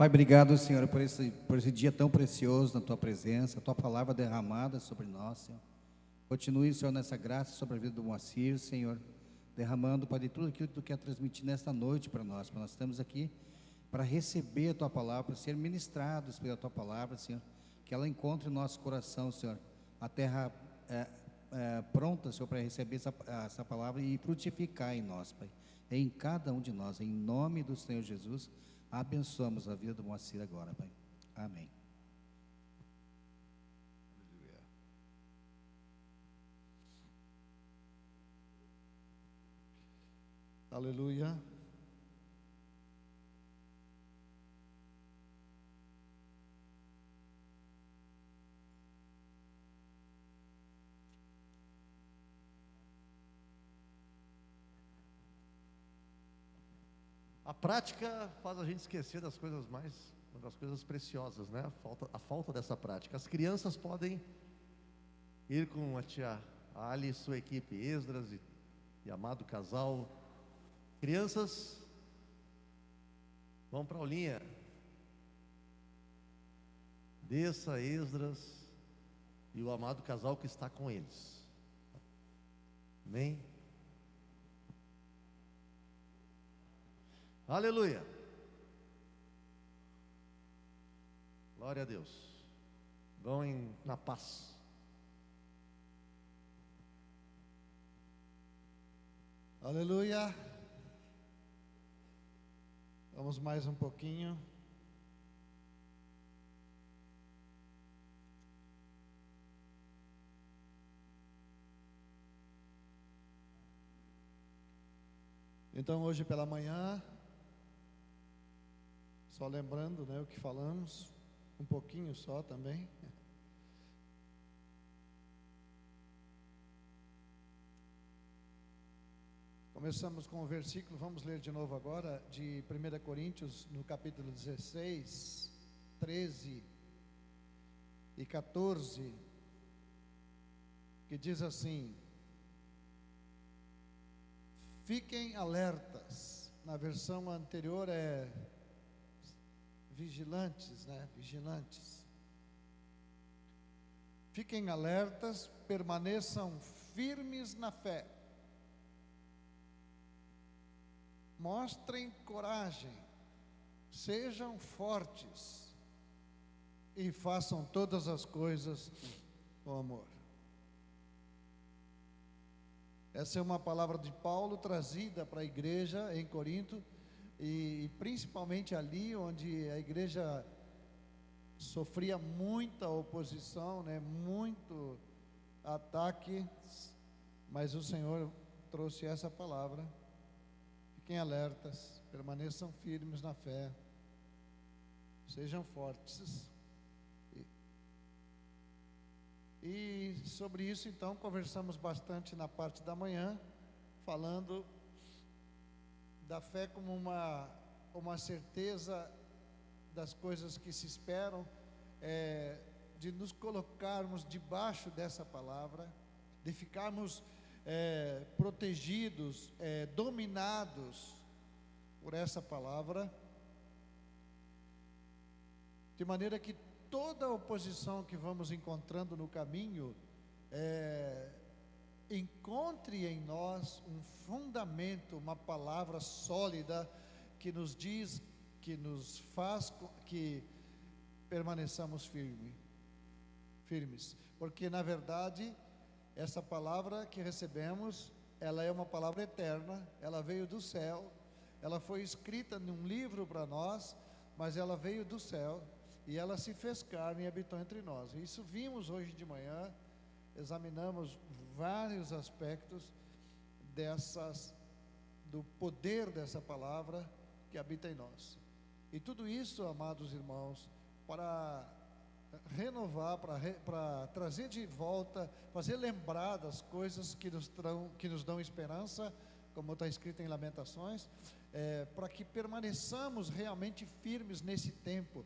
Pai, obrigado, Senhor, por esse dia tão precioso na Tua presença, a Tua palavra derramada sobre nós, Senhor. Continue, Senhor, nessa graça sobre a vida do Moacir, Senhor, derramando, Pai, de tudo aquilo que Tu quer transmitir nesta noite para nós. Nós estamos aqui para receber a Tua palavra, para ser ministrados pela Tua palavra, Senhor, que ela encontre o nosso coração, Senhor, a terra pronta, Senhor, para receber essa palavra e frutificar em nós, Pai, em cada um de nós, em nome do Senhor Jesus. Abençoamos a vida do Moacir agora, Pai. Amém. Aleluia. A prática faz a gente esquecer das coisas das coisas preciosas, né? A falta dessa prática. As crianças podem ir com a tia Ali e sua equipe, Esdras e amado casal. Crianças, vão para a aulinha. Desça, Esdras e o amado casal que está com eles. Amém? Aleluia. Glória a Deus. Vão na paz. Aleluia. Vamos mais um pouquinho. Então, hoje pela manhã, só lembrando, né, o que falamos, um pouquinho só também. Começamos com o versículo, vamos ler de novo agora, de 1 Coríntios, no capítulo 16, 13 e 14, que diz assim: fiquem alertas. Na versão anterior é vigilantes, né? Vigilantes. Fiquem alertas, permaneçam firmes na fé. Mostrem coragem, sejam fortes e façam todas as coisas com amor. Essa é uma palavra de Paulo trazida para a igreja em Corinto, e principalmente ali onde a igreja sofria muita oposição, né, muito ataque, mas o Senhor trouxe essa palavra. Fiquem alertas, permaneçam firmes na fé, sejam fortes. E sobre isso, então, conversamos bastante na parte da manhã, falando da fé como uma certeza das coisas que se esperam, de nos colocarmos debaixo dessa palavra, de ficarmos protegidos, dominados por essa palavra, de maneira que toda oposição que vamos encontrando no caminho, encontre em nós um fundamento, uma palavra sólida que nos diz, que nos faz que permaneçamos firmes, porque na verdade essa palavra que recebemos, ela é uma palavra eterna, ela veio do céu, ela foi escrita num livro para nós, mas ela veio do céu e ela se fez carne e habitou entre nós. Isso vimos hoje de manhã, examinamos vários aspectos do poder dessa palavra que habita em nós. E tudo isso, amados irmãos, para renovar, para trazer de volta, fazer lembrar das coisas que nos dão esperança, como está escrito em Lamentações, para que permaneçamos realmente firmes nesse tempo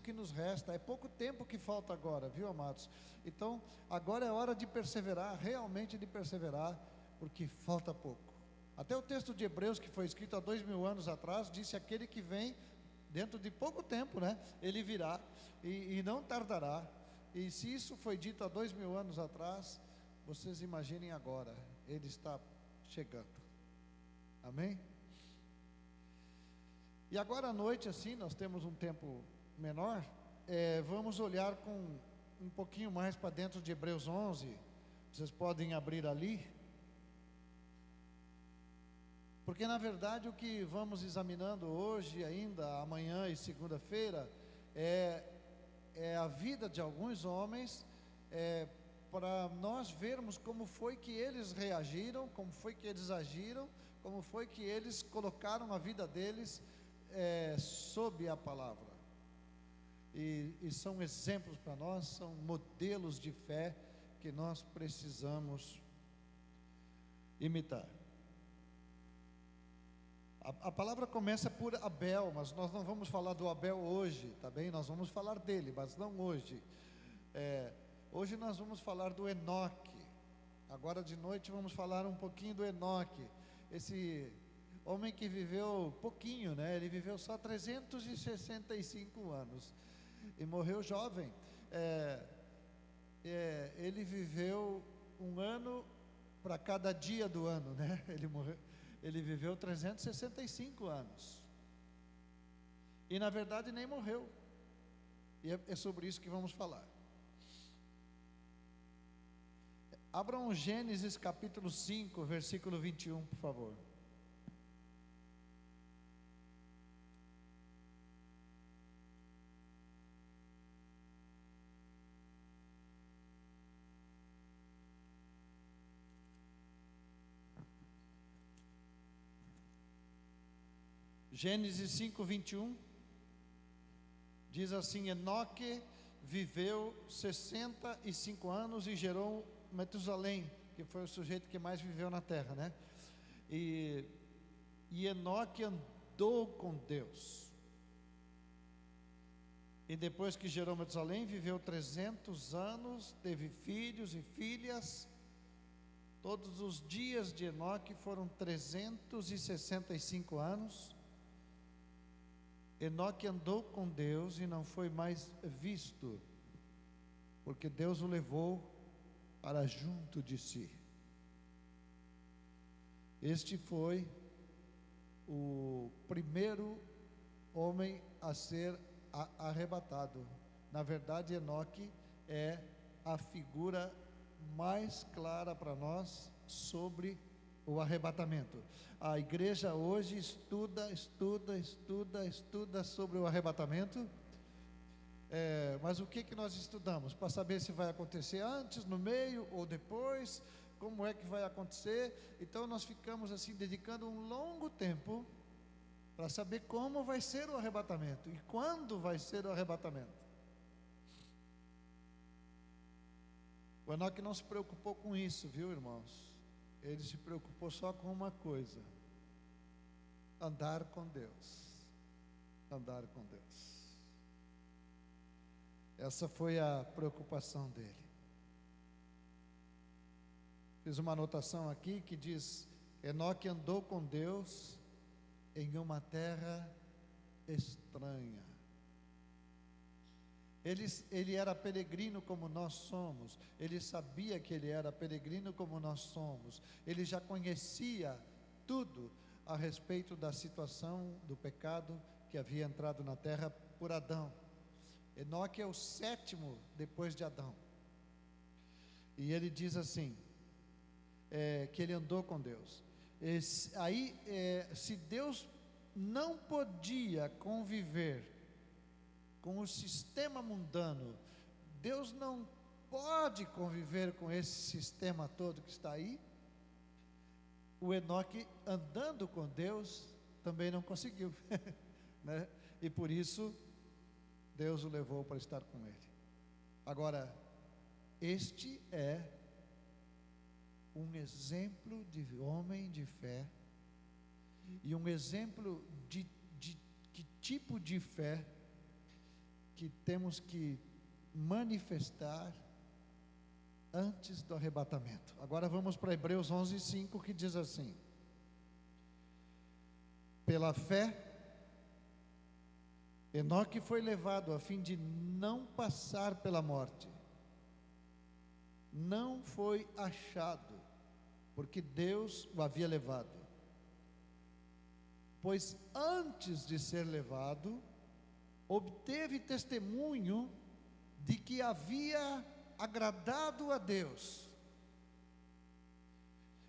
que nos resta. É pouco tempo que falta agora, viu, amados? Então, agora é hora de perseverar, realmente de perseverar, porque falta pouco. Até o texto de Hebreus, que foi escrito há 2000 anos atrás, disse: aquele que vem dentro de pouco tempo, né? Ele virá e não tardará. E se isso foi dito há 2000 anos atrás, vocês imaginem agora, ele está chegando. Amém? E agora à noite, assim, nós temos um tempo menor, vamos olhar com um pouquinho mais para dentro de Hebreus 11. Vocês podem abrir ali, porque na verdade o que vamos examinando hoje, ainda amanhã e segunda-feira, é a vida de alguns homens, para nós vermos como foi que eles reagiram, como foi que eles agiram, como foi que eles colocaram a vida deles sob a palavra. E são exemplos para nós, são modelos de fé que nós precisamos imitar. A palavra começa por Abel, mas nós não vamos falar do Abel hoje, tá bem? Nós vamos falar dele, mas não hoje. Hoje nós vamos falar do Enoque. Agora de noite vamos falar um pouquinho do Enoque. Esse homem que viveu pouquinho, né? Ele viveu só 365 anos e morreu jovem. Ele viveu um ano para cada dia do ano, né? Ele viveu 365 anos. E na verdade nem morreu. E é sobre isso que vamos falar. Abram Gênesis capítulo 5, versículo 21, por favor. Gênesis 5, 21, diz assim: Enoque viveu 65 anos e gerou Metusalém, que foi o sujeito que mais viveu na terra, né? E Enoque andou com Deus. E depois que gerou Metusalém, viveu 300 anos, teve filhos e filhas. Todos os dias de Enoque foram 365 anos. Enoque andou com Deus e não foi mais visto, porque Deus o levou para junto de si. Este foi o primeiro homem a ser arrebatado. Na verdade, Enoque é a figura mais clara para nós sobre o arrebatamento. A igreja hoje estuda sobre o arrebatamento. Mas o que nós estudamos? Para saber se vai acontecer antes, no meio ou depois, como é que vai acontecer. Então nós ficamos assim dedicando um longo tempo para saber como vai ser o arrebatamento e quando vai ser o arrebatamento. O Enoque não se preocupou com isso, viu, irmãos? Ele se preocupou só com uma coisa: andar com Deus. Andar com Deus. Essa foi a preocupação dele. Fiz uma anotação aqui que diz: Enoque andou com Deus em uma terra estranha. Ele era peregrino como nós somos. Ele sabia que ele era peregrino como nós somos. Ele já conhecia tudo a respeito da situação do pecado que havia entrado na terra por Adão. Enoque é o sétimo depois de Adão. E ele diz assim, que ele andou com Deus. Se Deus não podia conviver com o sistema mundano, Deus não pode conviver com esse sistema todo que está aí. O Enoque, andando com Deus, também não conseguiu, né? E por isso Deus o levou para estar com ele. Agora, este é um exemplo de homem de fé, e um exemplo de que tipo de fé que temos que manifestar antes do arrebatamento. Agora vamos para Hebreus 11:5, que diz assim: pela fé Enoque foi levado a fim de não passar pela morte. Não foi achado, porque Deus o havia levado. Pois antes de ser levado, obteve testemunho de que havia agradado a Deus.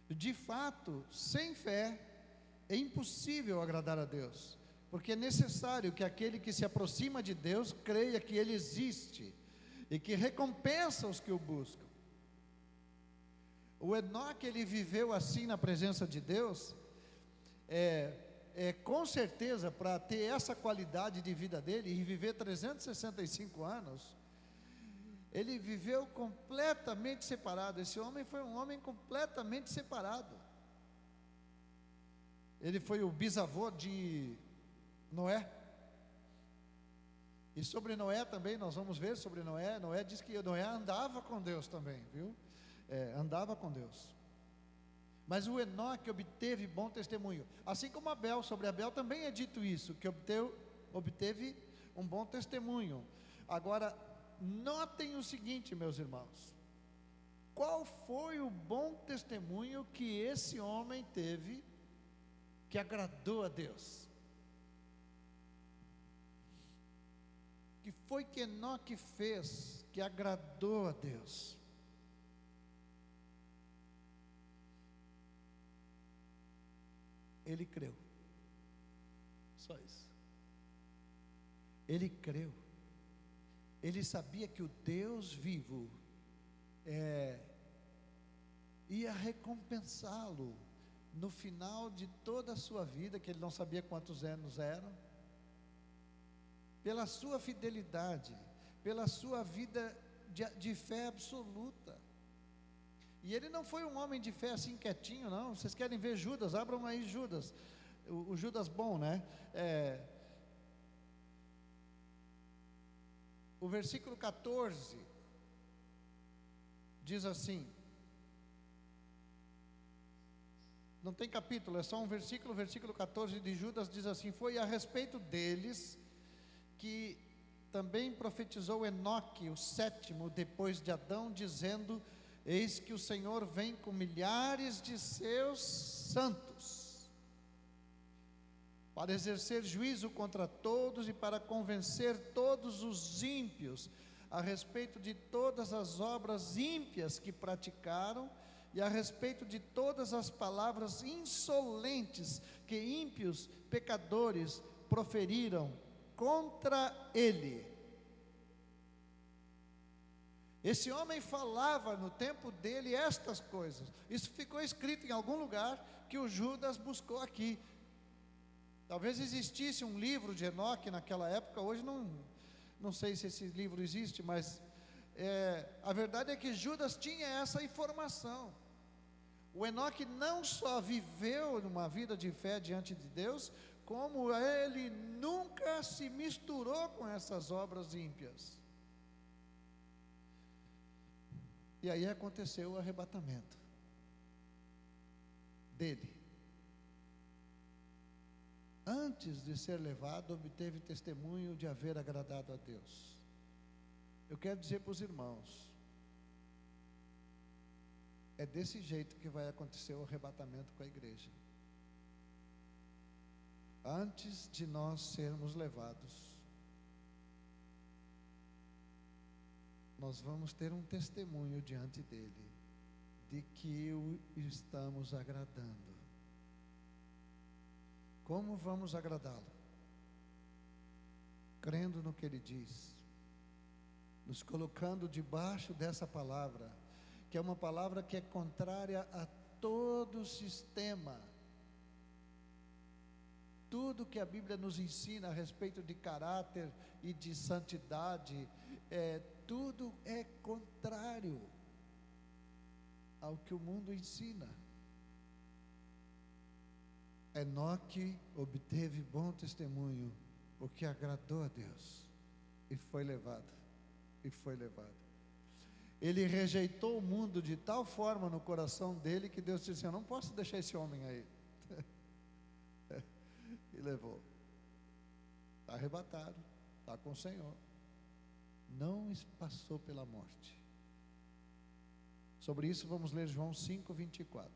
De fato, sem fé, é impossível agradar a Deus, porque é necessário que aquele que se aproxima de Deus creia que Ele existe e que recompensa os que o buscam. O Enoque, ele viveu assim na presença de Deus, com certeza, para ter essa qualidade de vida dele e viver 365 anos, ele viveu completamente separado. Esse homem foi um homem completamente separado. Ele foi o bisavô de Noé. E sobre Noé também, nós vamos ver sobre Noé. Noé diz que Noé andava com Deus também, viu? Andava com Deus. Mas o Enoque obteve bom testemunho. Assim como Abel, sobre Abel também é dito isso, que obteve um bom testemunho. Agora, notem o seguinte, meus irmãos. Qual foi o bom testemunho que esse homem teve que agradou a Deus? Que foi que Enoque fez que agradou a Deus? Ele creu. Só isso. Ele creu. Ele sabia que o Deus vivo ia recompensá-lo no final de toda a sua vida, que ele não sabia quantos anos eram, pela sua fidelidade, pela sua vida de fé absoluta. E ele não foi um homem de fé assim quietinho, não. Vocês querem ver Judas? Abram aí Judas, o Judas bom, né? O versículo 14 diz assim, não tem capítulo, é só um versículo. O versículo 14 de Judas diz assim: foi a respeito deles que também profetizou Enoque, o sétimo depois de Adão, dizendo: eis que o Senhor vem com milhares de seus santos, para exercer juízo contra todos e para convencer todos os ímpios a respeito de todas as obras ímpias que praticaram e a respeito de todas as palavras insolentes que ímpios pecadores proferiram contra ele. Esse homem falava no tempo dele estas coisas. Isso ficou escrito em algum lugar que o Judas buscou aqui. Talvez existisse um livro de Enoque naquela época. Hoje não sei se esse livro existe, mas a verdade é que Judas tinha essa informação. O Enoque não só viveu uma vida de fé diante de Deus, como ele nunca se misturou com essas obras ímpias. E aí aconteceu o arrebatamento dele. Antes de ser levado, obteve testemunho de haver agradado a Deus. Eu quero dizer para os irmãos, é desse jeito que vai acontecer o arrebatamento com a igreja. Antes de nós sermos levados, nós vamos ter um testemunho diante dele, de que o estamos agradando. Como vamos agradá-lo? Crendo no que ele diz, nos colocando debaixo dessa palavra, que é uma palavra que é contrária a todo o sistema. Tudo que a Bíblia nos ensina a respeito de caráter e de santidade, tudo é contrário ao que o mundo ensina. Enoque obteve bom testemunho, porque agradou a Deus, e foi levado. Ele rejeitou o mundo de tal forma no coração dele, que Deus disse: eu não posso deixar esse homem aí. E levou. Está arrebatado, está com o Senhor. Não passou pela morte. Sobre isso vamos ler João 5:24.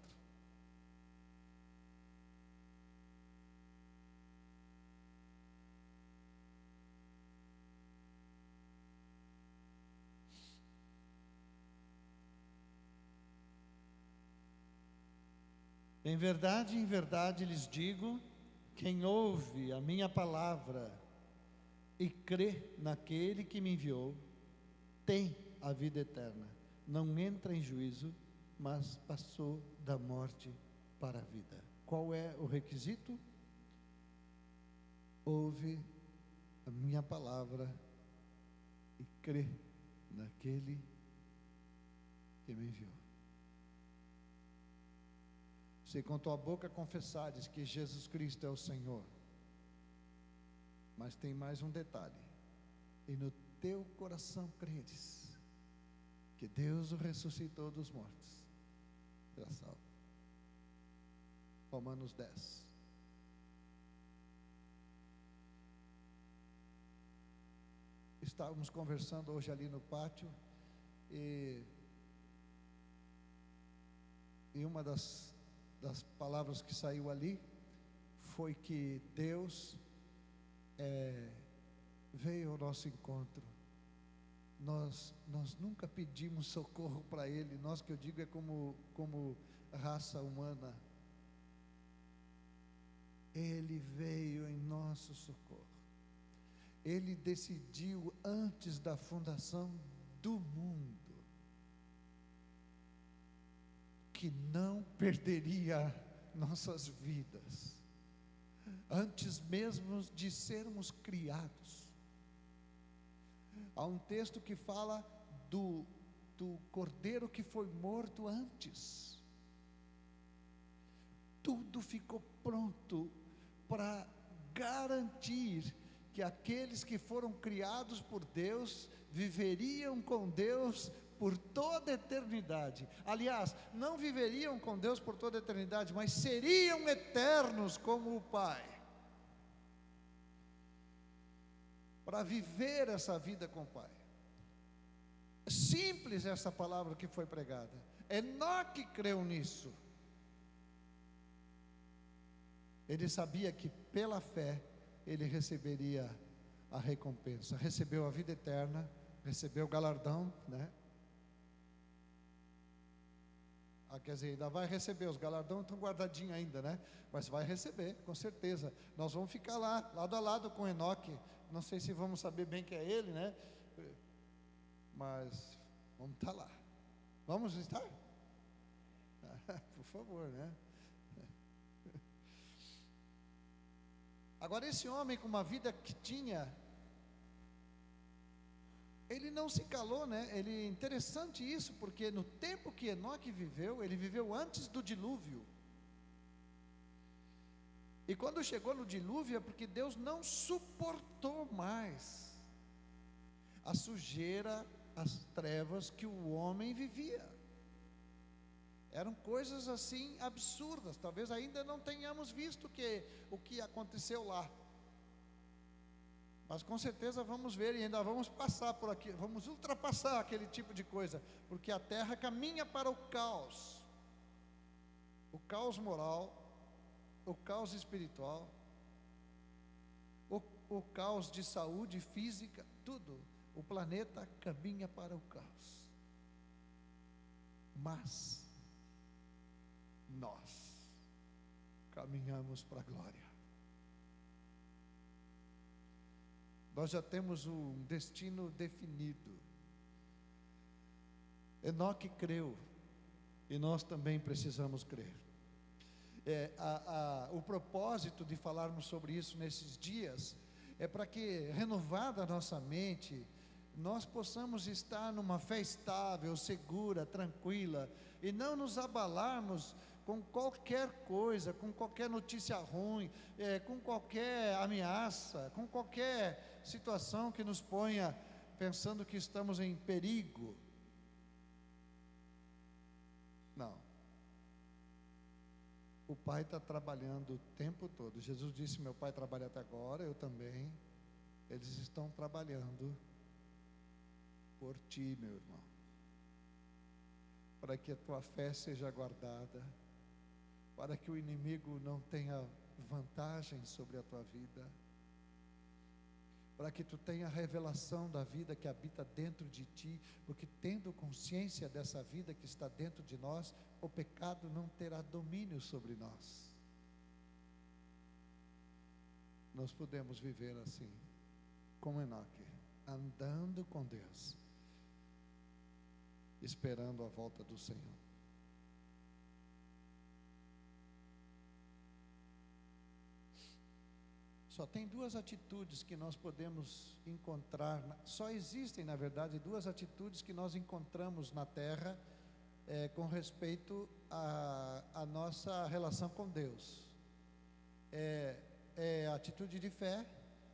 Em verdade lhes digo, quem ouve a minha palavra e crê naquele que me enviou, tem a vida eterna, não entra em juízo, mas passou da morte para a vida. Qual é o requisito? Ouve a minha palavra e crê naquele que me enviou. Se com tua boca confessares que Jesus Cristo é o Senhor, mas tem mais um detalhe: e no teu coração creres que Deus o ressuscitou dos mortos, será salvo. Romanos 10. Estávamos conversando hoje ali no pátio, e uma das palavras que saiu ali foi que Deus veio ao nosso encontro. Nós nunca pedimos socorro para Ele. Nós, que eu digo, é como raça humana. Ele veio em nosso socorro. Ele decidiu antes da fundação do mundo que não perderia nossas vidas, antes mesmo de sermos criados. Há um texto que fala do cordeiro que foi morto antes. Tudo ficou pronto para garantir que aqueles que foram criados por Deus viveriam com Deus por toda a eternidade. Aliás, não viveriam com Deus por toda a eternidade, mas seriam eternos como o Pai. Para viver essa vida com o Pai. Simples essa palavra que foi pregada. Enoque creu nisso. Ele sabia que pela fé ele receberia a recompensa. Recebeu a vida eterna, recebeu o galardão, né? Quer dizer, ainda vai receber, os galardões estão guardadinhos ainda, né? Mas vai receber, com certeza. Nós vamos ficar lá, lado a lado com Enoque. Não sei se vamos saber bem que é ele, né? Mas vamos estar lá. Vamos estar? Por favor, né? Agora, esse homem com uma vida que tinha, ele não se calou, né? É interessante isso, porque no tempo que Enoque viveu, ele viveu antes do dilúvio. E quando chegou no dilúvio, é porque Deus não suportou mais a sujeira, as trevas que o homem vivia. Eram coisas assim absurdas. Talvez ainda não tenhamos visto o que aconteceu lá. Mas com certeza vamos ver, e ainda vamos passar por aqui, vamos ultrapassar aquele tipo de coisa, porque a terra caminha para o caos moral, o caos espiritual, o caos de saúde física, tudo. O planeta caminha para o caos. Mas nós caminhamos para a glória. Nós já temos um destino definido. Enoque creu, e nós também precisamos crer. O propósito de falarmos sobre isso nesses dias é para que, renovada a nossa mente, nós possamos estar numa fé estável, segura, tranquila, e não nos abalarmos com qualquer coisa, com qualquer notícia ruim, com qualquer ameaça, com qualquer situação que nos ponha pensando que estamos em perigo. Não. O Pai está trabalhando o tempo todo. Jesus disse: meu Pai trabalha até agora, eu também. eles estão trabalhando por ti, meu irmão, para que a tua fé seja guardada, para que o inimigo não tenha vantagem sobre a tua vida, para que tu tenha a revelação da vida que habita dentro de ti, porque tendo consciência dessa vida que está dentro de nós, o pecado não terá domínio sobre nós. Nós podemos viver assim, como Enoque, andando com Deus, esperando a volta do Senhor. Só tem duas atitudes que nós podemos encontrar, só existem, na verdade, duas atitudes que nós encontramos na terra com respeito à nossa relação com Deus. É a atitude de fé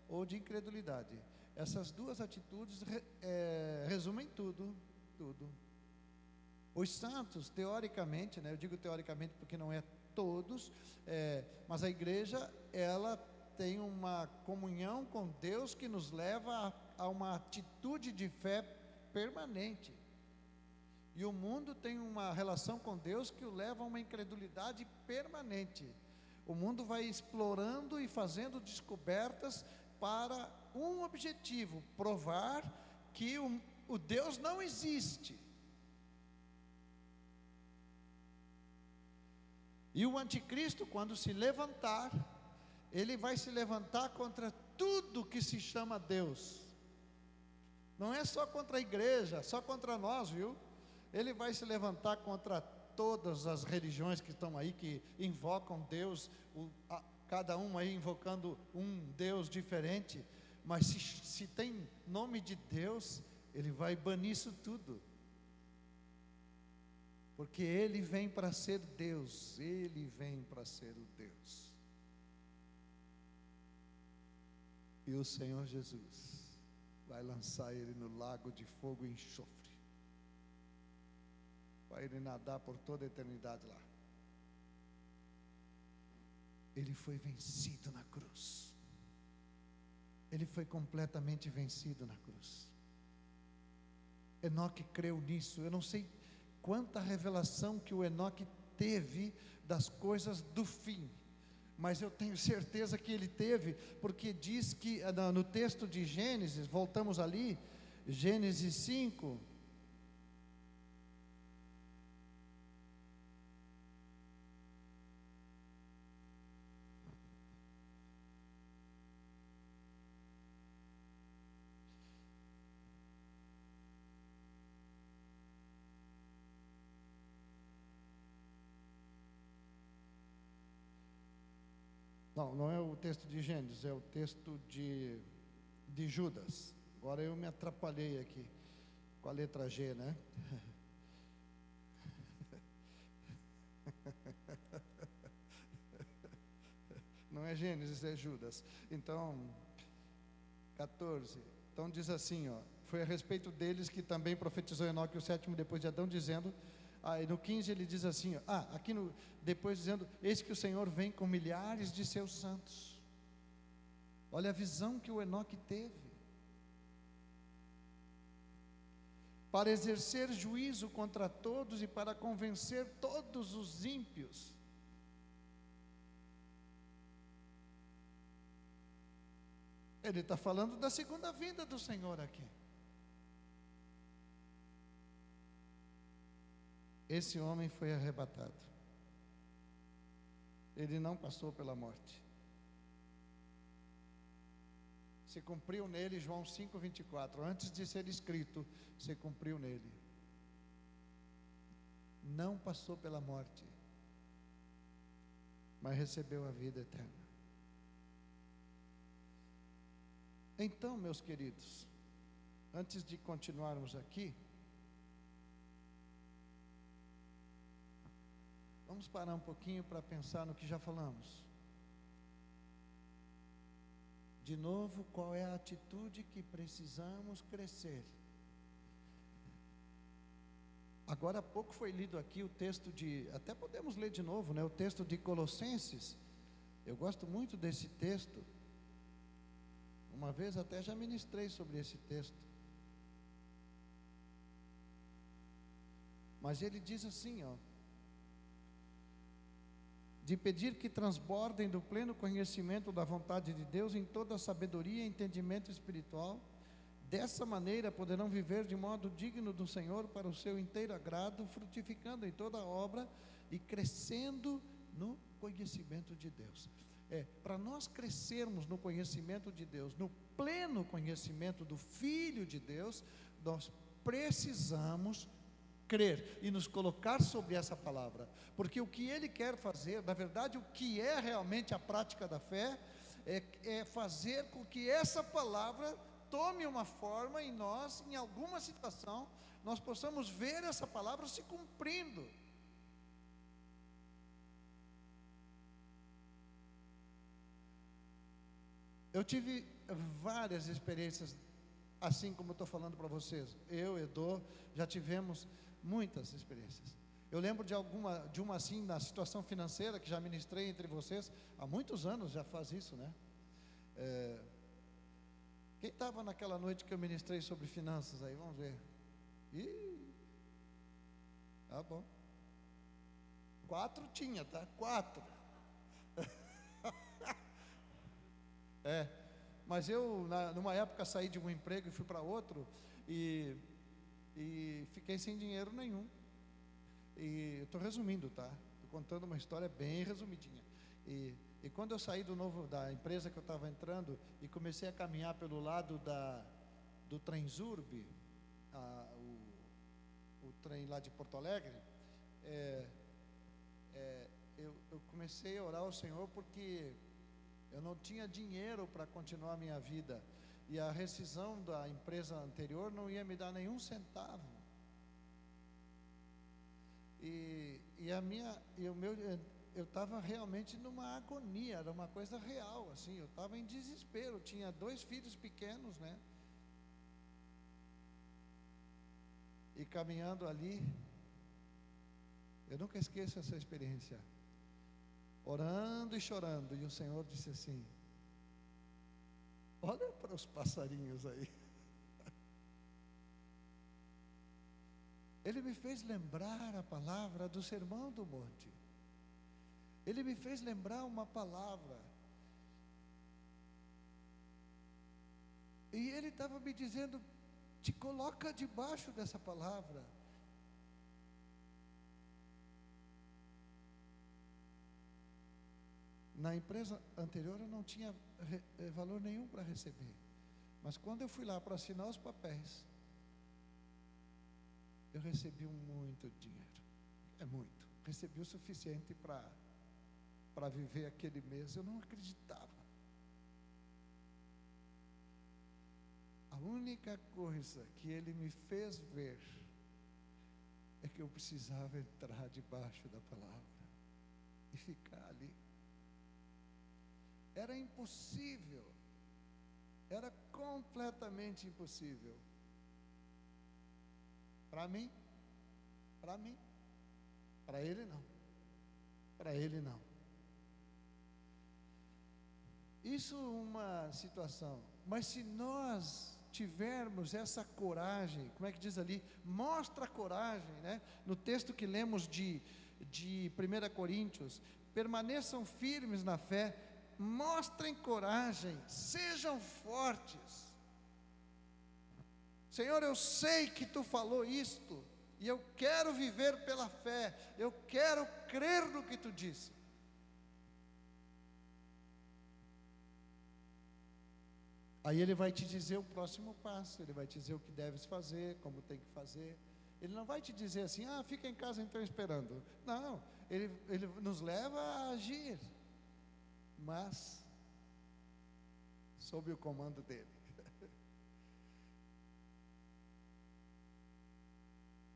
ou de incredulidade. Essas duas atitudes resumem tudo. Os santos, teoricamente, eu digo teoricamente porque não é todos, mas a igreja, ela tem uma comunhão com Deus que nos leva a uma atitude de fé permanente. E o mundo tem uma relação com Deus que o leva a uma incredulidade permanente. O mundo vai explorando e fazendo descobertas para um objetivo: provar que o Deus não existe. E o anticristo, quando se levantar, ele vai se levantar contra tudo que se chama Deus. Não é só contra a igreja, só contra nós, viu? Ele vai se levantar contra todas as religiões que estão aí, que invocam Deus, cada um aí invocando um Deus diferente. Mas se tem nome de Deus, ele vai banir isso tudo. Porque ele vem para ser Deus, ele vem para ser o Deus. E o Senhor Jesus vai lançar ele no lago de fogo e enxofre, para ele nadar por toda a eternidade lá. Ele foi vencido na cruz. Ele foi completamente vencido na cruz. Enoque creu nisso. Eu não sei quanta revelação que o Enoque teve das coisas do fim, mas eu tenho certeza que ele teve, porque diz que no texto de Gênesis, voltamos ali, Gênesis 5, não é o texto de Gênesis, é o texto de Judas. Agora eu me atrapalhei aqui com a letra G, né? Não é Gênesis, é Judas. Então, 14. Então diz assim, foi a respeito deles que também profetizou Enoque, o sétimo depois de Adão, dizendo... e no 15 ele diz assim, depois dizendo: eis que o Senhor vem com milhares de seus santos. Olha a visão que o Enoque teve, para exercer juízo contra todos e para convencer todos os ímpios. Ele está falando da segunda vinda do Senhor aqui. Esse homem foi arrebatado. Ele não passou pela morte. Se cumpriu nele João 5:24. Antes de ser escrito, se cumpriu nele. Não passou pela morte, mas recebeu a vida eterna. Então, meus queridos, antes de continuarmos aqui, vamos parar um pouquinho para pensar no que já falamos. De novo, qual é a atitude que precisamos crescer? Agora há pouco foi lido aqui o texto até podemos ler de novo, o texto de Colossenses. Eu gosto muito desse texto. Uma vez até já ministrei sobre esse texto. Mas ele diz assim, ó: de pedir que transbordem do pleno conhecimento da vontade de Deus em toda a sabedoria e entendimento espiritual. Dessa maneira poderão viver de modo digno do Senhor para o seu inteiro agrado, frutificando em toda a obra e crescendo no conhecimento de Deus. Para nós crescermos no conhecimento de Deus, no pleno conhecimento do Filho de Deus, nós precisamos crer e nos colocar sobre essa palavra, porque o que ele quer fazer, na verdade, o que é realmente a prática da fé, é fazer com que essa palavra tome uma forma em nós, em alguma situação, nós possamos ver essa palavra se cumprindo. Eu tive várias experiências, assim como eu estou falando para vocês. Eu, Edu, já tivemos muitas experiências. Eu lembro de uma assim, na situação financeira, que já ministrei entre vocês, há muitos anos já faz isso, né? Quem estava naquela noite que eu ministrei sobre finanças aí? Vamos ver. Tá bom. 4 tinha, tá? 4. Mas eu, numa época, saí de um emprego e fui para outro, e fiquei sem dinheiro nenhum. E eu estou resumindo, tá? Estou contando uma história bem resumidinha. E quando eu saí da empresa que eu estava entrando e comecei a caminhar pelo lado do Transurb, o trem lá de Porto Alegre, eu comecei a orar ao Senhor, porque eu não tinha dinheiro para continuar a minha vida, e a rescisão da empresa anterior não ia me dar nenhum centavo. Eu estava realmente numa agonia, era uma coisa real, assim, eu estava em desespero, tinha 2 filhos pequenos, né? E caminhando ali, eu nunca esqueço essa experiência, orando e chorando, e o Senhor disse assim: olha para os passarinhos aí. Ele me fez lembrar a palavra do Sermão do Monte. Ele me fez lembrar uma palavra. E ele estava me dizendo: te coloca debaixo dessa palavra. Na empresa anterior eu não tinha valor nenhum para receber. Mas quando eu fui lá para assinar os papéis, eu recebi muito dinheiro. Muito. Recebi o suficiente para viver aquele mês. Eu não acreditava. A única coisa que ele me fez ver é que eu precisava entrar debaixo da palavra e ficar ali. Era impossível, era completamente impossível. Para mim, para ele não, para ele não. Isso é uma situação, mas se nós tivermos essa coragem, como é que diz ali? Mostra a coragem, né? No texto que lemos de 1 Coríntios, permaneçam firmes na fé, mostrem coragem, sejam fortes. Senhor, eu sei que Tu falou isto, e eu quero viver pela fé, eu quero crer no que Tu disse. Aí Ele vai te dizer o próximo passo, Ele vai te dizer o que deves fazer, como tem que fazer. Ele não vai te dizer assim: fica em casa então esperando. Não, Ele nos leva a agir, mas sob o comando dEle.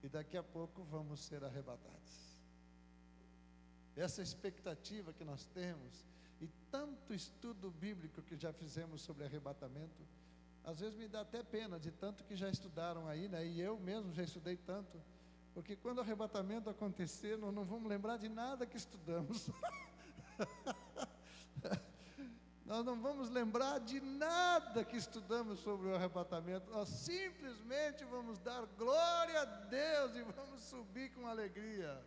E daqui a pouco vamos ser arrebatados. Essa expectativa que nós temos, e tanto estudo bíblico que já fizemos sobre arrebatamento, às vezes me dá até pena de tanto que já estudaram aí, né? E eu mesmo já estudei tanto, porque quando o arrebatamento acontecer, nós não vamos lembrar de nada que estudamos. nós não vamos lembrar de nada que estudamos sobre o arrebatamento, nós simplesmente vamos dar glória a Deus e vamos subir com alegria.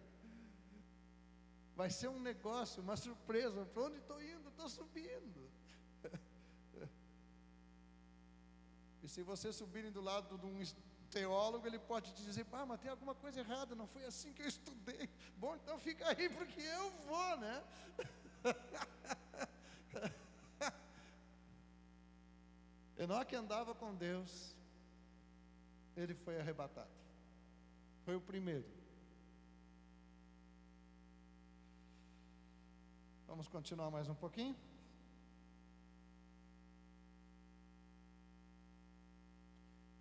Vai ser um negócio, uma surpresa. Para onde estou indo? Estou subindo. E se vocês subirem do lado de um teólogo, ele pode te dizer: pá, mas tem alguma coisa errada, não foi assim que eu estudei. Bom, então fica aí, porque eu vou, né? Enoque andava com Deus, ele foi arrebatado, foi o primeiro. Vamos continuar mais um pouquinho.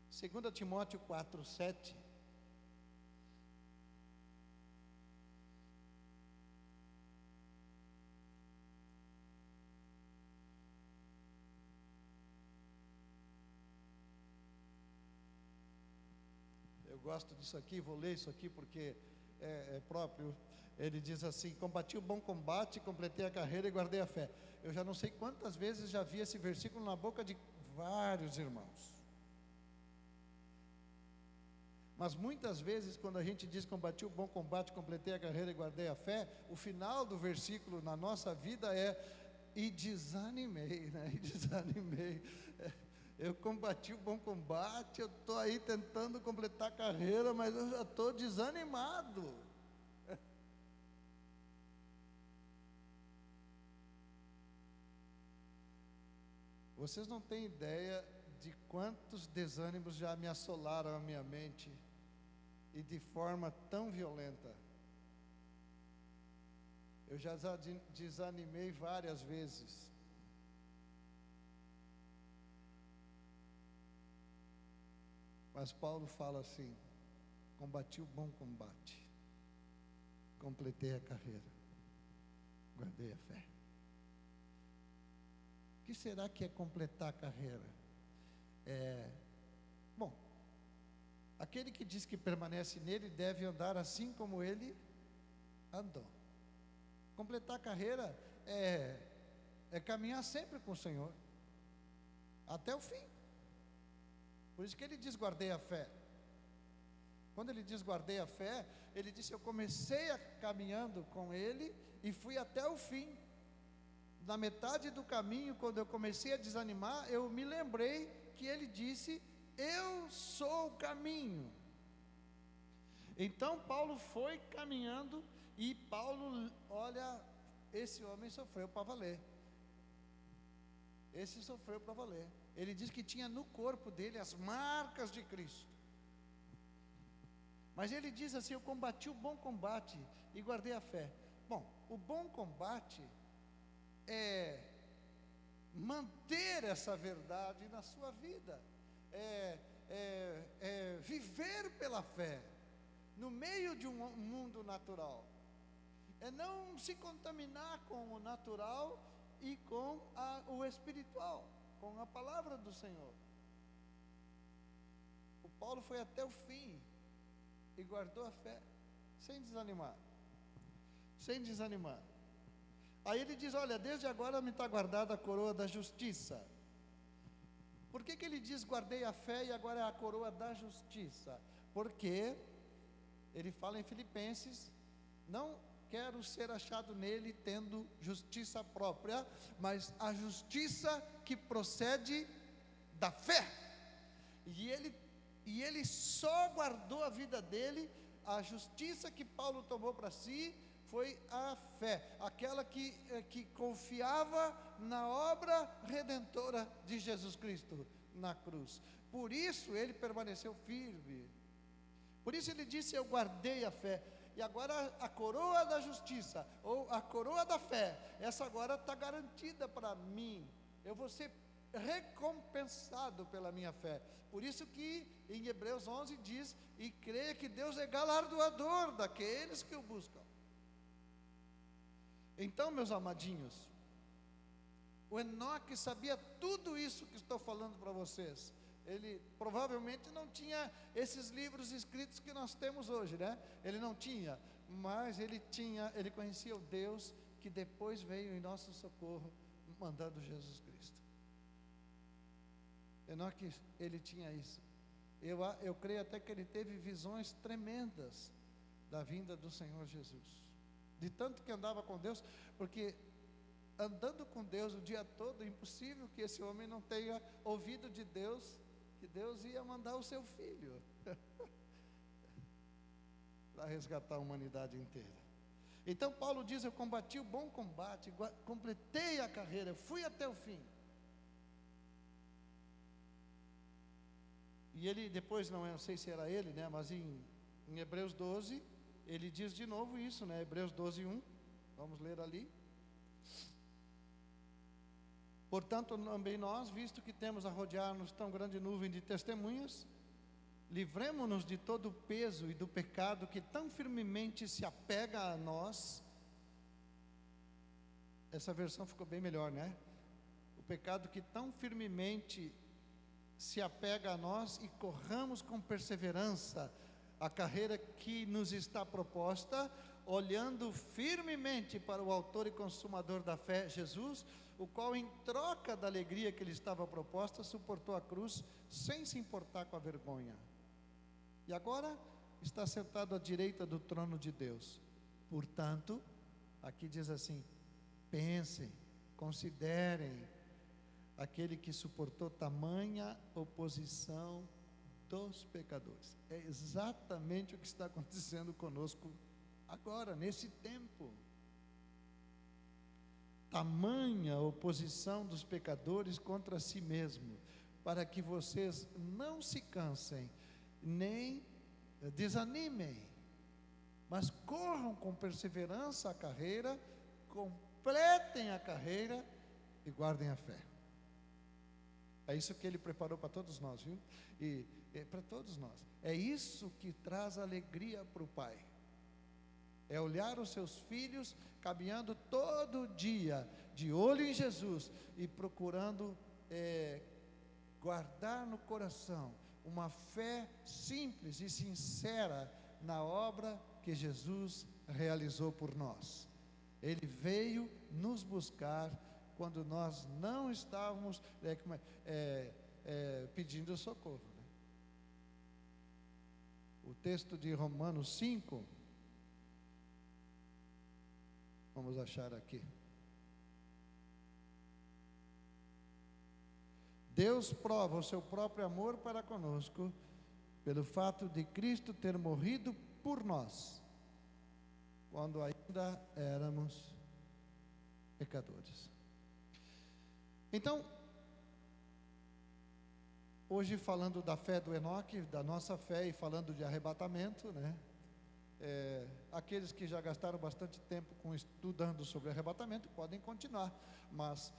Segunda Timóteo 4:7. Eu gosto disso aqui, vou ler isso aqui porque é próprio. Ele diz assim: combati o bom combate, completei a carreira e guardei a fé. Eu já não sei quantas vezes já vi esse versículo na boca de vários irmãos. Mas muitas vezes, quando a gente diz combati o bom combate, completei a carreira e guardei a fé, o final do versículo na nossa vida é e desanimei, né? E desanimei. Eu combati o bom combate, eu estou aí tentando completar a carreira, mas eu já estou desanimado. Vocês não têm ideia de quantos desânimos já me assolaram a minha mente, e de forma tão violenta. Eu já desanimei várias vezes. Mas Paulo fala assim: combati o bom combate, completei a carreira, guardei a fé. O que será que é completar a carreira? Bom, aquele que diz que permanece nele deve andar assim como ele andou. Completar a carreira é caminhar sempre com o Senhor, até o fim. Por isso que ele diz guardei a fé. Quando ele diz guardei a fé, ele disse: eu comecei caminhando com ele e fui até o fim. Na metade do caminho, quando eu comecei a desanimar, eu me lembrei que ele disse: eu sou o caminho. Então Paulo foi caminhando, e Paulo, olha, esse homem sofreu para valer. Esse sofreu para valer. Ele diz que tinha no corpo dele as marcas de Cristo. Mas ele diz assim: eu combati o bom combate e guardei a fé. Bom, o bom combate é manter essa verdade na sua vida, viver pela fé, no meio de um mundo natural, é não se contaminar com o natural e com o espiritual, com a palavra do Senhor. O Paulo foi até o fim e guardou a fé, sem desanimar, sem desanimar. Aí ele diz: olha, desde agora me está guardada a coroa da justiça. Por que ele diz guardei a fé e agora é a coroa da justiça? Porque ele fala em Filipenses: não quero ser achado nele tendo justiça própria, mas a justiça que procede da fé. E ele só guardou a vida dele, a justiça que Paulo tomou para si foi a fé, aquela que confiava na obra redentora de Jesus Cristo na cruz. Por isso ele permaneceu firme. Por isso ele disse: eu guardei a fé. E agora a coroa da justiça, ou a coroa da fé, essa agora está garantida para mim. Eu vou ser recompensado pela minha fé. Por isso que em Hebreus 11 diz: e creia que Deus é galardoador daqueles que o buscam. Então, meus amadinhos, o Enoque sabia tudo isso que estou falando para vocês. Ele provavelmente não tinha esses livros escritos que nós temos hoje, né? Ele não tinha, mas ele conhecia o Deus que depois veio em nosso socorro mandando Jesus Cristo. Enoque, ele tinha isso. Eu creio até que ele teve visões tremendas da vinda do Senhor Jesus, de tanto que andava com Deus, porque andando com Deus o dia todo, é impossível que esse homem não tenha ouvido de Deus, que Deus ia mandar o seu filho para resgatar a humanidade inteira. Então Paulo diz: eu combati o bom combate, completei a carreira, fui até o fim. E ele depois, não sei se era ele, né, mas em Hebreus 12, ele diz de novo isso, né? Hebreus 12, 1, vamos ler ali. Portanto, também nós, visto que temos a rodear-nos tão grande nuvem de testemunhas, livremo-nos de todo o peso e do pecado que tão firmemente se apega a nós. Essa versão ficou bem melhor, né? O pecado que tão firmemente se apega a nós, e corramos com perseverança a carreira que nos está proposta, olhando firmemente para o autor e consumador da fé, Jesus, o qual, em troca da alegria que lhe estava proposta, suportou a cruz sem se importar com a vergonha, e agora está sentado à direita do trono de Deus. Portanto, aqui diz assim: pensem, considerem aquele que suportou tamanha oposição dos pecadores. É exatamente o que está acontecendo conosco agora, nesse tempo. Tamanha oposição dos pecadores contra si mesmo, para que vocês não se cansem, nem desanimem, mas corram com perseverança a carreira, completem a carreira e guardem a fé. É isso que ele preparou para todos nós, viu? E para todos nós. É isso que traz alegria para o Pai. É olhar os seus filhos caminhando todo dia, de olho em Jesus, e procurando guardar no coração uma fé simples e sincera na obra que Jesus realizou por nós. Ele veio nos buscar quando nós não estávamos pedindo socorro, né? O texto de Romanos 5, vamos achar aqui. Deus prova o seu próprio amor para conosco, pelo fato de Cristo ter morrido por nós, quando ainda éramos pecadores. Então, hoje falando da fé do Enoque, da nossa fé, e falando de arrebatamento, né? Aqueles que já gastaram bastante tempo estudando sobre arrebatamento podem continuar, mas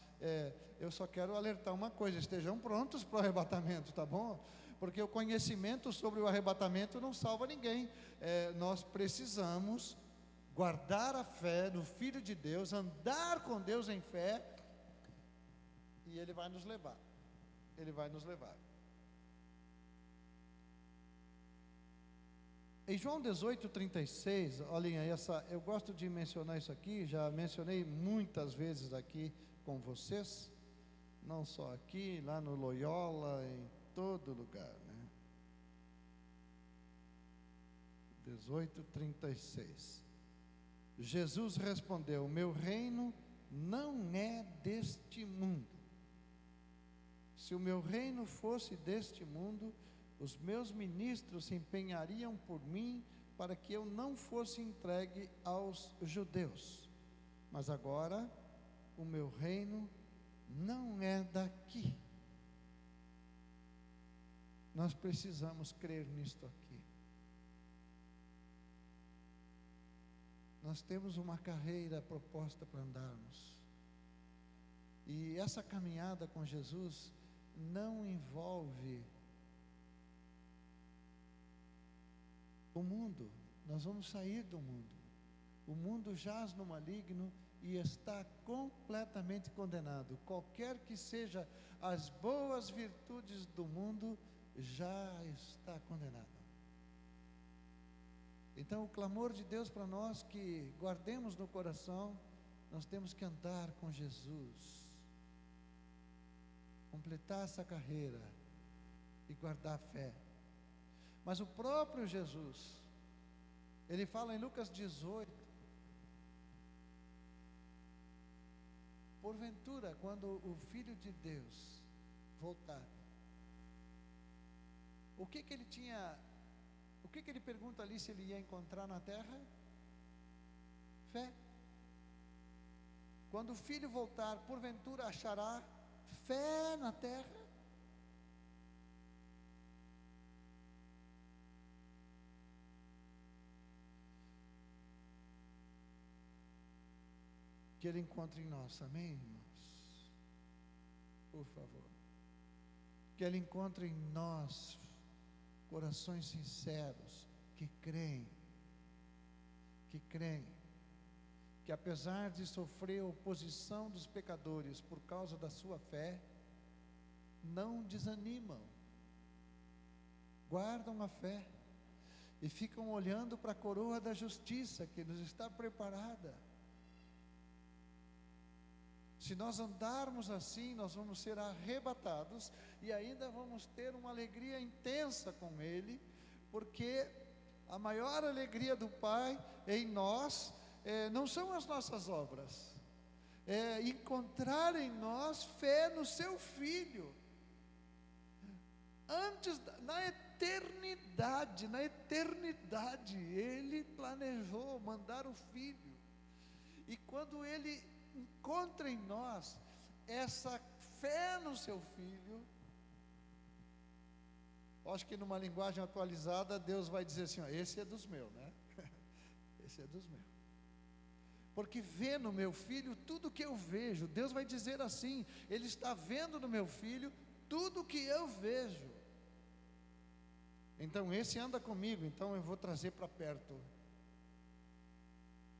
eu só quero alertar uma coisa: estejam prontos para o arrebatamento, tá bom? Porque o conhecimento sobre o arrebatamento não salva ninguém. Nós precisamos guardar a fé no Filho de Deus, andar com Deus em fé, e Ele vai nos levar. Ele vai nos levar. Em João 18:36, olhem aí, eu gosto de mencionar isso aqui, já mencionei muitas vezes aqui com vocês, não só aqui, lá no Loyola, em todo lugar, né? 18:36. Jesus respondeu: meu reino não é deste mundo. Se o meu reino fosse deste mundo, os meus ministros se empenhariam por mim para que eu não fosse entregue aos judeus. Mas agora o meu reino não é daqui. Nós precisamos crer nisto aqui. Nós temos uma carreira proposta para andarmos. E essa caminhada com Jesus não envolve o mundo. Nós vamos sair do mundo. O mundo jaz no maligno e está completamente condenado. Qualquer que seja as boas virtudes do mundo, já está condenado. Então o clamor de Deus para nós, que guardemos no coração, nós temos que andar com Jesus. completar essa carreira e guardar a fé. Mas o próprio Jesus, ele fala em Lucas 18, porventura, quando o Filho de Deus voltar, o que ele tinha, o que ele pergunta ali se ele ia encontrar na terra? Fé. Quando o Filho voltar, porventura achará fé na terra? Que Ele encontre em nós, amém, irmãos? Por favor. Que Ele encontre em nós corações sinceros, que creem, que apesar de sofrer oposição dos pecadores por causa da sua fé, não desanimam, guardam a fé e ficam olhando para a coroa da justiça que nos está preparada. Se nós andarmos assim, nós vamos ser arrebatados e ainda vamos ter uma alegria intensa com Ele, porque a maior alegria do Pai em nós não são as nossas obras, é encontrar em nós fé no Seu Filho. Na eternidade, Ele planejou mandar o Filho, e quando Ele encontra em nós essa fé no Seu Filho, acho que numa linguagem atualizada, Deus vai dizer assim, ó, esse é dos meus, né? Esse é dos meus, porque vê no meu filho tudo que eu vejo. Deus vai dizer assim, Ele está vendo no meu filho tudo que eu vejo. Então esse anda comigo, então eu vou trazer para perto.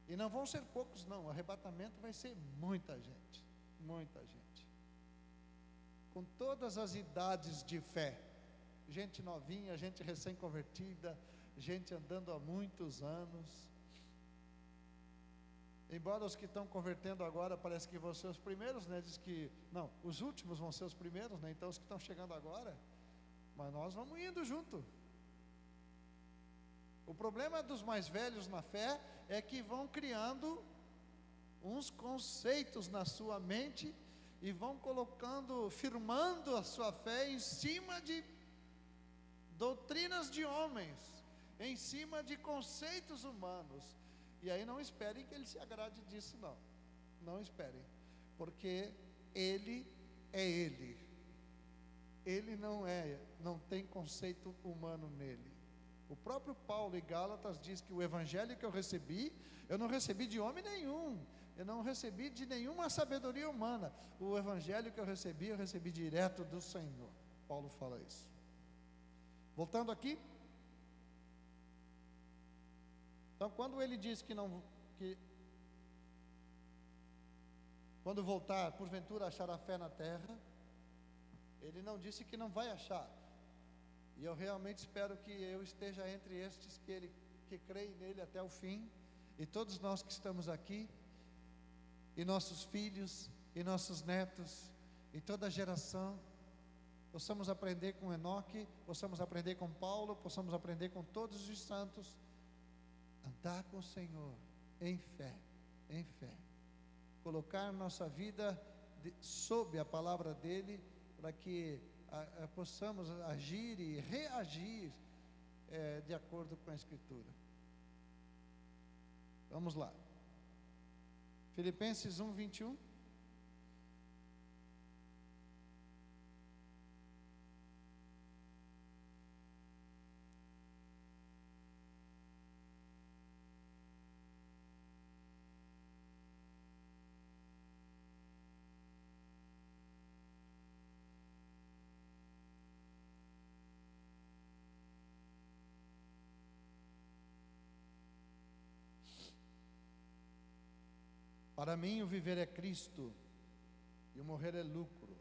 E não vão ser poucos não, o arrebatamento vai ser muita gente, com todas as idades de fé, gente novinha, gente recém-convertida, gente andando há muitos anos. Embora os que estão convertendo agora parece que vão ser os primeiros, né? Diz que, não, os últimos vão ser os primeiros, né? Então os que estão chegando agora, mas nós vamos indo junto. O problema dos mais velhos na fé é que vão criando uns conceitos na sua mente e vão colocando, firmando a sua fé em cima de doutrinas de homens, em cima de conceitos humanos. E aí não esperem que Ele se agrade disso, não esperem, porque Ele é Ele, Ele não tem conceito humano nele. O próprio Paulo em Gálatas diz que o evangelho que eu não recebi de homem nenhum, eu não recebi de nenhuma sabedoria humana. O evangelho que eu recebi direto do Senhor. Paulo fala isso. Voltando aqui, então quando ele diz que quando voltar, porventura achará fé na terra, ele não disse que não vai achar. E eu realmente espero que eu esteja entre estes que creem nele até o fim, e todos nós que estamos aqui, e nossos filhos, e nossos netos, e toda a geração, possamos aprender com Enoque, possamos aprender com Paulo, possamos aprender com todos os santos, andar com o Senhor em fé, colocar nossa vida sob a palavra dele, para que possamos agir e reagir de acordo com a Escritura. Vamos lá, Filipenses 1:21. Para mim o viver é Cristo e o morrer é lucro.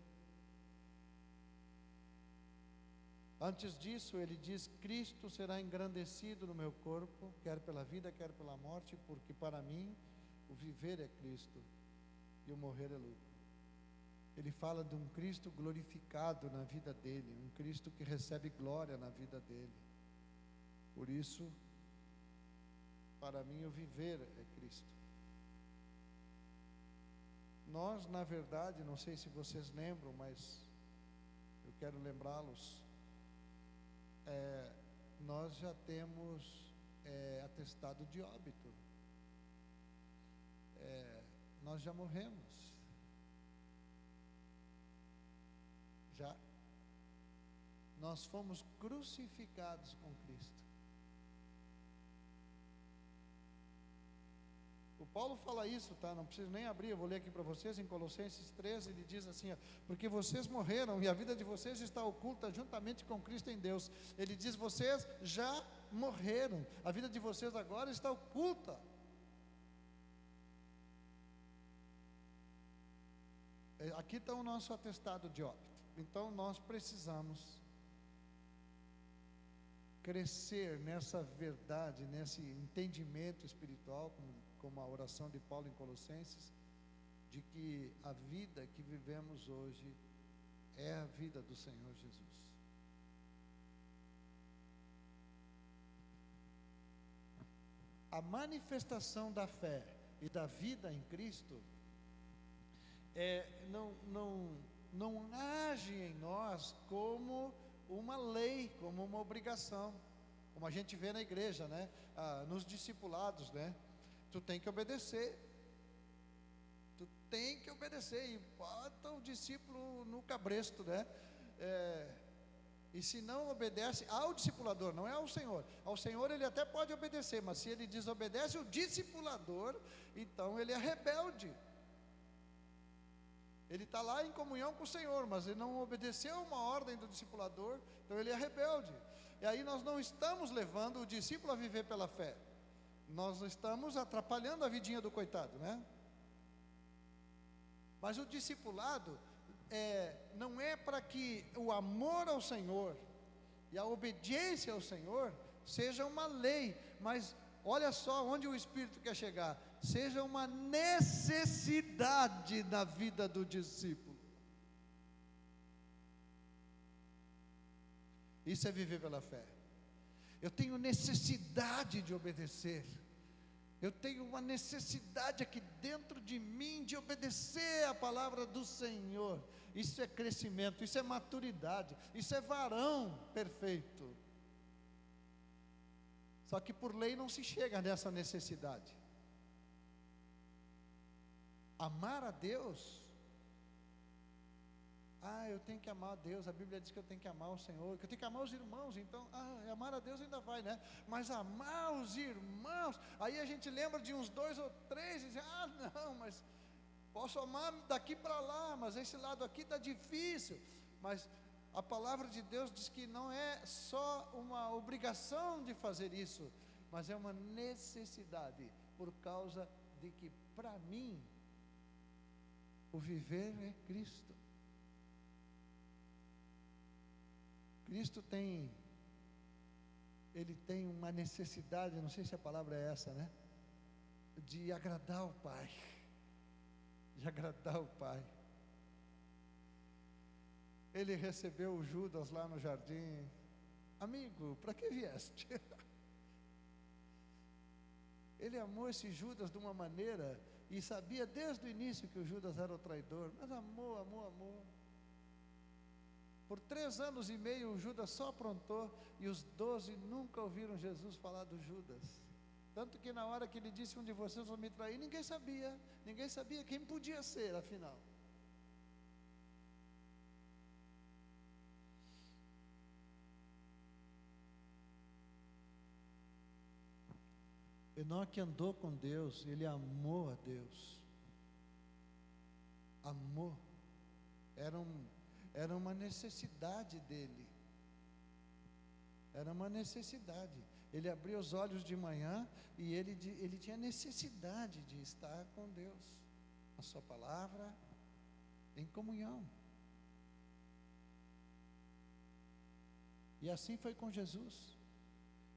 Antes disso ele diz, Cristo será engrandecido no meu corpo, quer pela vida, quer pela morte, porque para mim o viver é Cristo e o morrer é lucro. ele fala de um Cristo glorificado na vida dele, um Cristo que recebe glória na vida dele. Por isso, para mim, o viver é Cristo. Nós, na verdade, não sei se vocês lembram, mas eu quero lembrá-los, nós já temos atestado de óbito, nós já morremos, nós fomos crucificados com Cristo. O Paulo fala isso, tá? Não preciso nem abrir, eu vou ler aqui para vocês, em Colossenses 13, ele diz assim, ó, porque vocês morreram e a vida de vocês está oculta juntamente com Cristo em Deus. Ele diz, vocês já morreram, a vida de vocês agora está oculta. Aqui está o nosso atestado de óbito. Então nós precisamos crescer nessa verdade, nesse entendimento espiritual, como a oração de Paulo em Colossenses, de que a vida que vivemos hoje é a vida do Senhor Jesus. A manifestação da fé e da vida em Cristo não age em nós como uma lei, como uma obrigação, como a gente vê na igreja, né? Nos discipulados, né? Tu tem que obedecer, e bota o discípulo no cabresto, né? E se não obedece ao discipulador, não é ao Senhor ele até pode obedecer, mas se ele desobedece o discipulador, então ele é rebelde. Ele está lá em comunhão com o Senhor, mas ele não obedeceu uma ordem do discipulador, então ele é rebelde. E aí nós não estamos levando o discípulo a viver pela fé, nós estamos atrapalhando a vidinha do coitado, né? Mas o discipulado não é para que o amor ao Senhor e a obediência ao Senhor seja uma lei, mas olha só onde o Espírito quer chegar, seja uma necessidade na vida do discípulo. Isso é viver pela fé. Eu tenho necessidade de obedecer, eu tenho uma necessidade aqui dentro de mim de obedecer a palavra do Senhor. Isso é crescimento, isso é maturidade, isso é varão perfeito. Só que por lei não se chega nessa necessidade. Amar a Deus, eu tenho que amar a Deus, a Bíblia diz que eu tenho que amar o Senhor, que eu tenho que amar os irmãos, então, amar a Deus ainda vai, né? Mas amar os irmãos, aí a gente lembra de uns 2 ou 3 e diz, não, mas posso amar daqui para lá, mas esse lado aqui está difícil. Mas a palavra de Deus diz que não é só uma obrigação de fazer isso, mas é uma necessidade, por causa de que para mim o viver é Cristo. Cristo ele tem uma necessidade, não sei se a palavra é essa, né? De agradar o Pai. Ele recebeu o Judas lá no jardim. Amigo, para que vieste? Ele amou esse Judas de uma maneira, e sabia desde o início que o Judas era o traidor, mas amou. Por 3 anos e meio o Judas só aprontou, e os 12 nunca ouviram Jesus falar do Judas. Tanto que na hora que ele disse, um de vocês vai me trair, ninguém sabia quem podia ser, afinal. Enoque andou com Deus, ele amou a Deus. Amor era uma necessidade dele. Era uma necessidade. Ele abria os olhos de manhã e ele tinha necessidade de estar com Deus, a sua palavra, em comunhão. E assim foi com Jesus.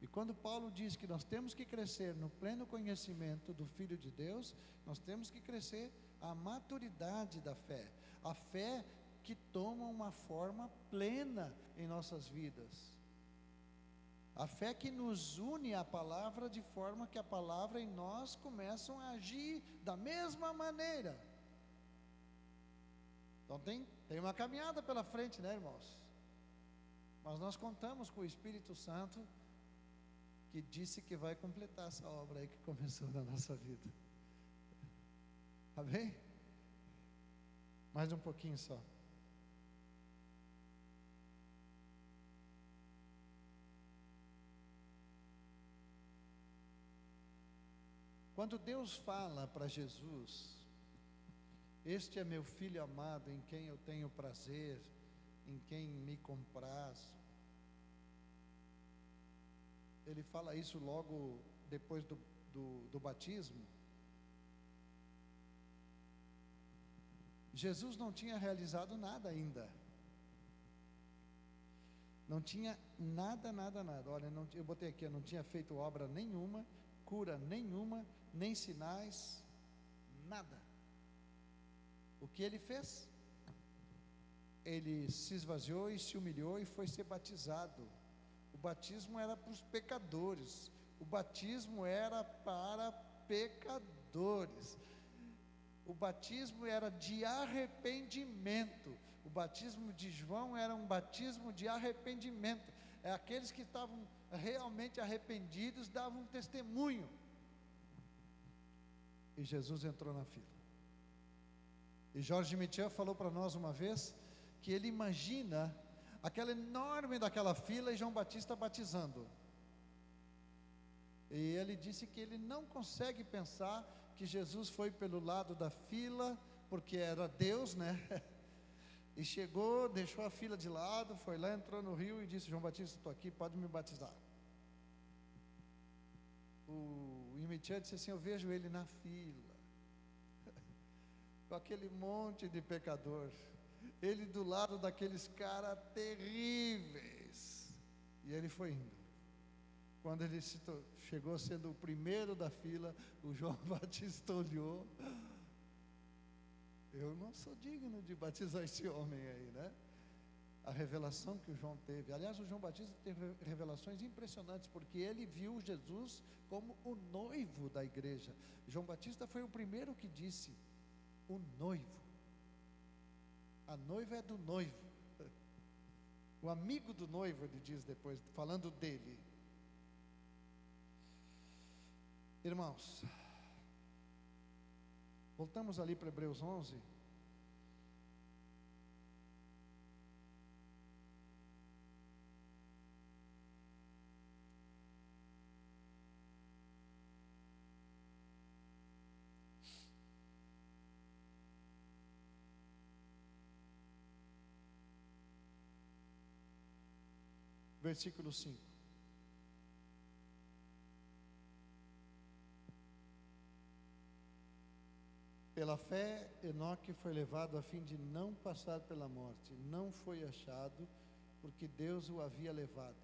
E quando Paulo diz que nós temos que crescer no pleno conhecimento do Filho de Deus, nós temos que crescer a maturidade da fé, a fé que toma uma forma plena em nossas vidas, a fé que nos une à palavra de forma que a palavra em nós começa a agir da mesma maneira. Então tem uma caminhada pela frente, né, irmãos? Mas nós contamos com o Espírito Santo, que disse que vai completar essa obra aí que começou na nossa vida. Amém? Mais um pouquinho só. Quando Deus fala para Jesus: este é meu filho amado, em quem eu tenho prazer, em quem me comprazo. Ele fala isso logo depois do batismo. Jesus não tinha realizado nada ainda. Não tinha nada. Olha, eu botei aqui, eu não tinha feito obra nenhuma, cura nenhuma, nem sinais, nada. O que ele fez? Ele se esvaziou e se humilhou e foi ser batizado. O batismo era para os pecadores. O batismo era para pecadores. O batismo era de arrependimento. O batismo de João era um batismo de arrependimento. É aqueles que estavam realmente arrependidos davam um testemunho. E Jesus entrou na fila. E Jorge Michel falou para nós uma vez que ele imagina aquela enorme daquela fila e João Batista batizando. E ele disse que ele não consegue pensar que Jesus foi pelo lado da fila, porque era Deus, né? E chegou, deixou a fila de lado, foi lá, entrou no rio e disse: João Batista, estou aqui, pode me batizar. O Michel disse assim: eu vejo ele na fila, com aquele monte de pecador, ele do lado daqueles caras terríveis, e ele foi indo. Quando ele chegou sendo o primeiro da fila, o João Batista olhou: eu não sou digno de batizar esse homem aí, né? A revelação que o João teve. Aliás, o João Batista teve revelações impressionantes, porque ele viu Jesus como o noivo da igreja. João Batista foi o primeiro que disse: o noivo. A noiva é do noivo. O amigo do noivo, ele diz depois, falando dele. Irmãos, voltamos ali para Hebreus 11. Versículo 5. Pela fé, Enoque foi levado a fim de não passar pela morte. Não foi achado, porque Deus o havia levado.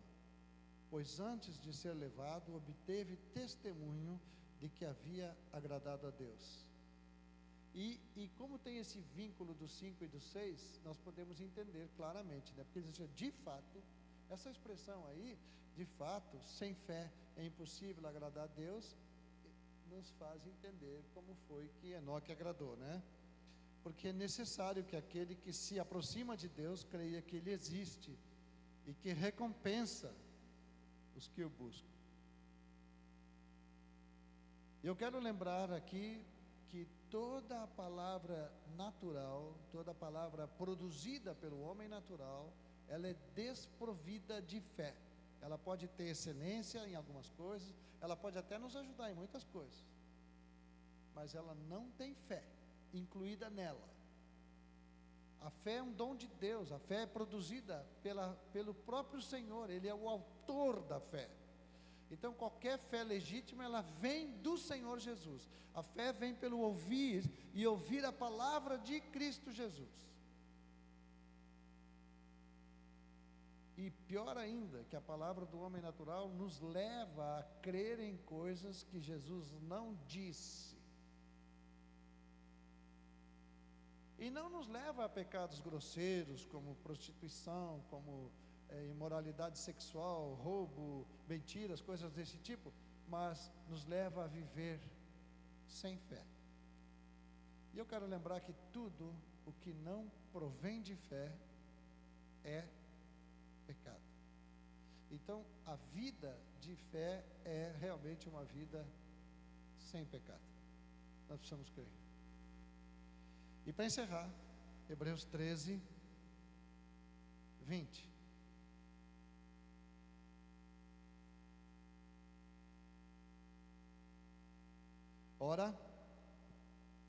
Pois antes de ser levado, obteve testemunho de que havia agradado a Deus. E como tem esse vínculo do 5 e do 6, nós podemos entender claramente, né? Porque ele diz: de fato, essa expressão aí, de fato, sem fé é impossível agradar a Deus, nos faz entender como foi que Enoque agradou, né? Porque é necessário que aquele que se aproxima de Deus creia que Ele existe e que recompensa os que o buscam. Eu quero lembrar aqui que toda a palavra natural, toda a palavra produzida pelo homem natural, ela é desprovida de fé. Ela pode ter excelência em algumas coisas, ela pode até nos ajudar em muitas coisas, mas ela não tem fé incluída nela. A fé é um dom de Deus, a fé é produzida pelo próprio Senhor, Ele é o autor da fé. Então qualquer fé legítima, ela vem do Senhor Jesus. A fé vem pelo ouvir, e ouvir a palavra de Cristo Jesus. E pior ainda, que a palavra do homem natural nos leva a crer em coisas que Jesus não disse. E não nos leva a pecados grosseiros, como prostituição, como imoralidade sexual, roubo, mentiras, coisas desse tipo, mas nos leva a viver sem fé. E eu quero lembrar que tudo o que não provém de fé é pecado. Então, a vida de fé é realmente uma vida sem pecado. Nós precisamos crer. E para encerrar, Hebreus 13, 20. Ora,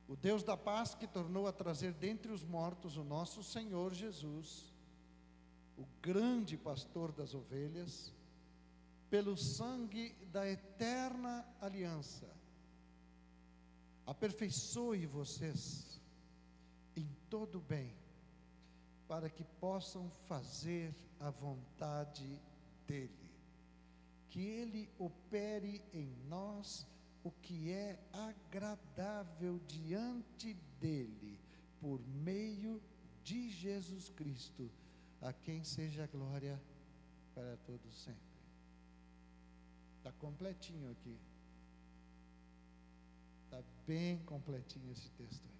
o Deus da paz, que tornou a trazer dentre os mortos o nosso Senhor Jesus, o grande pastor das ovelhas, pelo sangue da eterna aliança, aperfeiçoe vocês em todo bem, para que possam fazer a vontade dEle, que Ele opere em nós o que é agradável diante dEle, por meio de Jesus Cristo, a quem seja a glória para todos sempre. Está completinho aqui. Está bem completinho esse texto aí.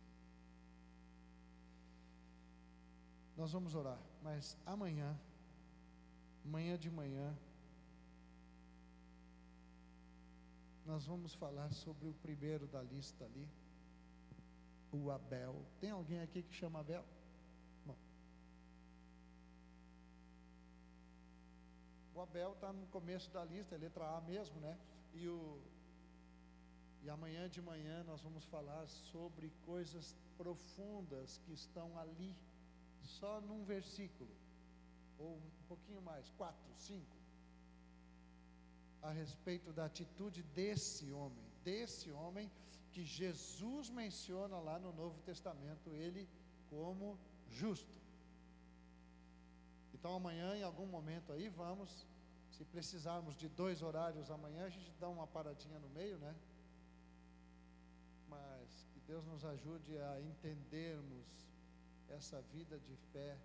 Nós vamos orar, mas amanhã de manhã, nós vamos falar sobre o primeiro da lista ali, o Abel. Tem alguém aqui que chama Abel? Não. O Abel está no começo da lista, é letra A mesmo, né? E amanhã de manhã nós vamos falar sobre coisas profundas que estão ali, só num versículo, ou um pouquinho mais, 4, 5, a respeito da atitude desse homem que Jesus menciona lá no Novo Testamento, ele como justo. Então amanhã, em algum momento aí, se precisarmos de 2 horários amanhã, a gente dá uma paradinha no meio, né? Mas que Deus nos ajude a entendermos essa vida de fé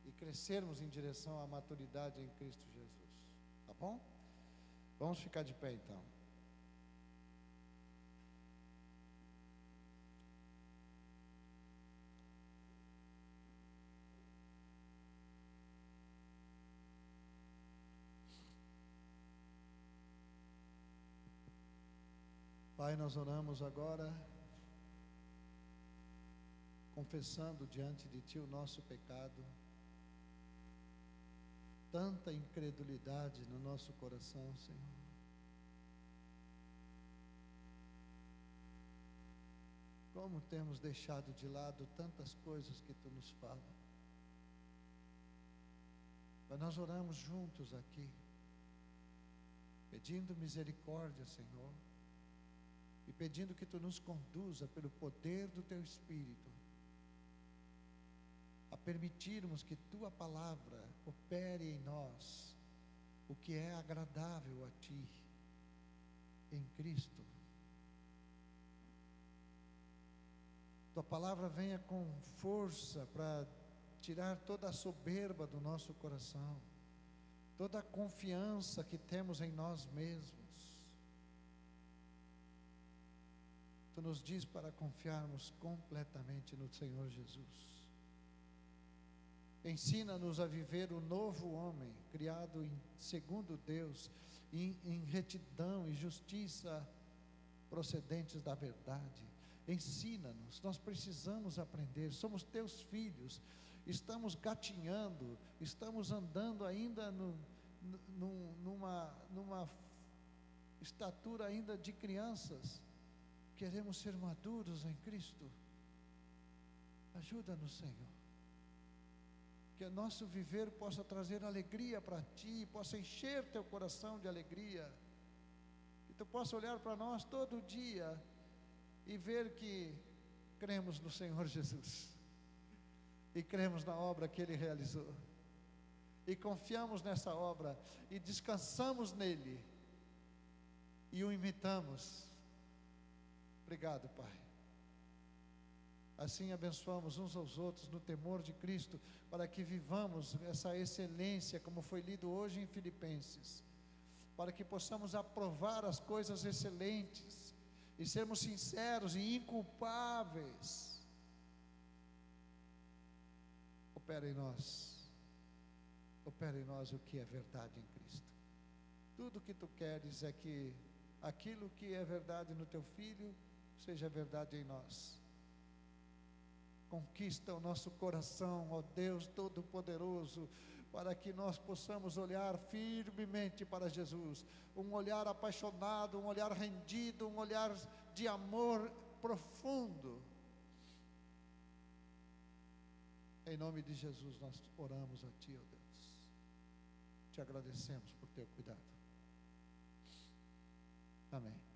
e crescermos em direção à maturidade em Cristo Jesus. Tá bom? Vamos ficar de pé então. Pai, nós oramos agora, confessando diante de Ti o nosso pecado, tanta incredulidade no nosso coração, Senhor. Como temos deixado de lado tantas coisas que Tu nos fala. Mas nós oramos juntos aqui, pedindo misericórdia, Senhor, e pedindo que Tu nos conduza pelo poder do Teu Espírito, a permitirmos que Tua palavra opere em nós o que é agradável a Ti, em Cristo. Tua palavra venha com força para tirar toda a soberba do nosso coração, toda a confiança que temos em nós mesmos. Tu nos diz para confiarmos completamente no Senhor Jesus. Ensina-nos a viver o novo homem, criado segundo Deus, em retidão e justiça procedentes da verdade. Ensina-nos, nós precisamos aprender, somos Teus filhos, estamos gatinhando, estamos andando ainda numa estatura ainda de crianças. Queremos ser maduros em Cristo. Ajuda-nos, Senhor, que o nosso viver possa trazer alegria para Ti, possa encher Teu coração de alegria, que Tu possa olhar para nós todo dia e ver que cremos no Senhor Jesus, e cremos na obra que Ele realizou, e confiamos nessa obra, e descansamos nele, e o imitamos. Obrigado, Pai. Assim abençoamos uns aos outros no temor de Cristo, para que vivamos essa excelência, como foi lido hoje em Filipenses, para que possamos aprovar as coisas excelentes e sermos sinceros e inculpáveis. Opera em nós o que é verdade em Cristo. Tudo que tu queres é que aquilo que é verdade no teu filho seja verdade em nós. Conquista o nosso coração, ó Deus Todo-Poderoso, para que nós possamos olhar firmemente para Jesus, um olhar apaixonado, um olhar rendido, um olhar de amor profundo. Em nome de Jesus nós oramos a Ti, ó Deus. Te agradecemos por teu cuidado. Amém.